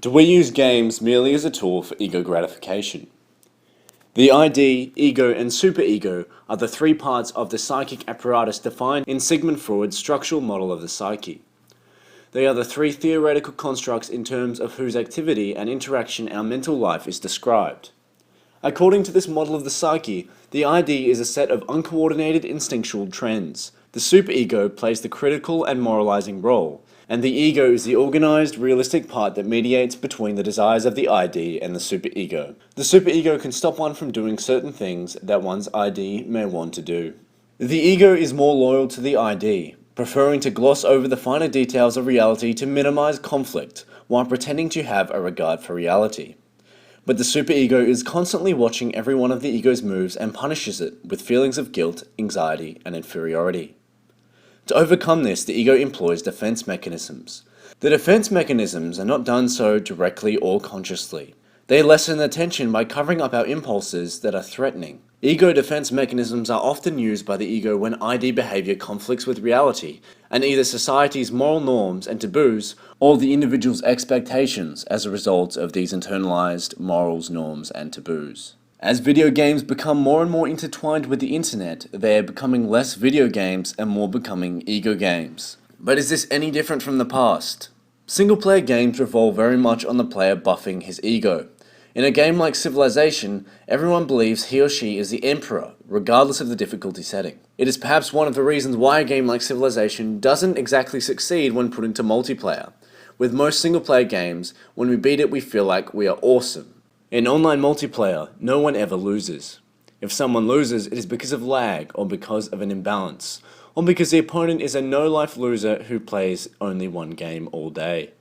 Do we use games merely as a tool for ego gratification? The ID, ego, and superego are the three parts of the psychic apparatus defined in Sigmund Freud's structural model of the psyche. They are the three theoretical constructs in terms of whose activity and interaction our mental life is described. According to this model of the psyche, the ID is a set of uncoordinated instinctual trends. The superego plays the critical and moralizing role, and the ego is the organized, realistic part that mediates between the desires of the ID and the superego. The superego can stop one from doing certain things that one's ID may want to do. The ego is more loyal to the ID, preferring to gloss over the finer details of reality to minimize conflict, while pretending to have a regard for reality. But the superego is constantly watching every one of the ego's moves and punishes it with feelings of guilt, anxiety, and inferiority. To overcome this, the ego employs defense mechanisms. The defense mechanisms are not done so directly or consciously. They lessen the tension by covering up our impulses that are threatening. Ego defense mechanisms are often used by the ego when ID behavior conflicts with reality, and either society's moral norms and taboos, or the individual's expectations as a result of these internalized morals, norms, and taboos. As video games become more and more intertwined with the internet, they are becoming less video games and more becoming ego games. But is this any different from the past? Single-player games revolve very much on the player buffing his ego. In a game like Civilization, everyone believes he or she is the emperor, regardless of the difficulty setting. It is perhaps one of the reasons why a game like Civilization doesn't exactly succeed when put into multiplayer. With most single-player games, when we beat it we feel like we are awesome. In online multiplayer, no one ever loses. If someone loses, it is because of lag, or because of an imbalance, or because the opponent is a no-life loser who plays only one game all day.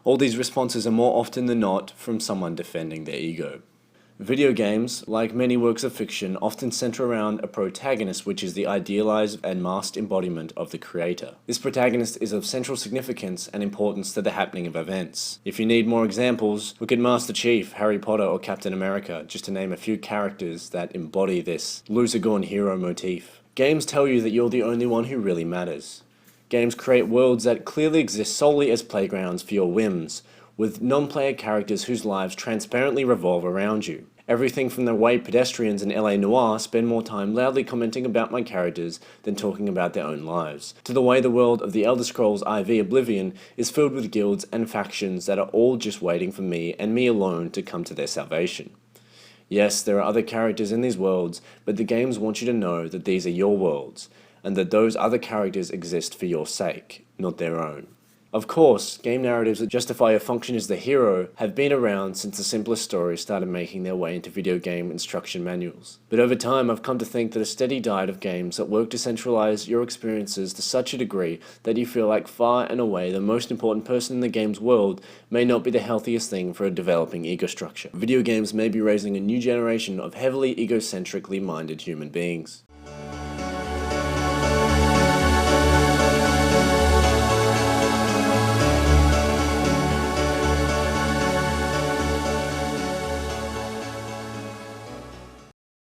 All these responses are more often than not from someone defending their ego. Video games, like many works of fiction, often center around a protagonist which is the idealized and masked embodiment of the creator. This protagonist is of central significance and importance to the happening of events. If you need more examples, look at Master Chief, Harry Potter, or Captain America, just to name a few characters that embody this loser-gone hero motif. Games tell you that you're the only one who really matters. Games create worlds that clearly exist solely as playgrounds for your whims, with non-player characters whose lives transparently revolve around you. Everything from the way pedestrians in LA Noire spend more time loudly commenting about my characters than talking about their own lives, to the way the world of the Elder Scrolls IV Oblivion is filled with guilds and factions that are all just waiting for me and me alone to come to their salvation. Yes, there are other characters in these worlds, but the games want you to know that these are your worlds, and that those other characters exist for your sake, not their own. Of course, game narratives that justify your function as the hero have been around since the simplest stories started making their way into video game instruction manuals. But over time, I've come to think that a steady diet of games that work to centralize your experiences to such a degree that you feel like far and away the most important person in the game's world may not be the healthiest thing for a developing ego structure. Video games may be raising a new generation of heavily egocentrically minded human beings.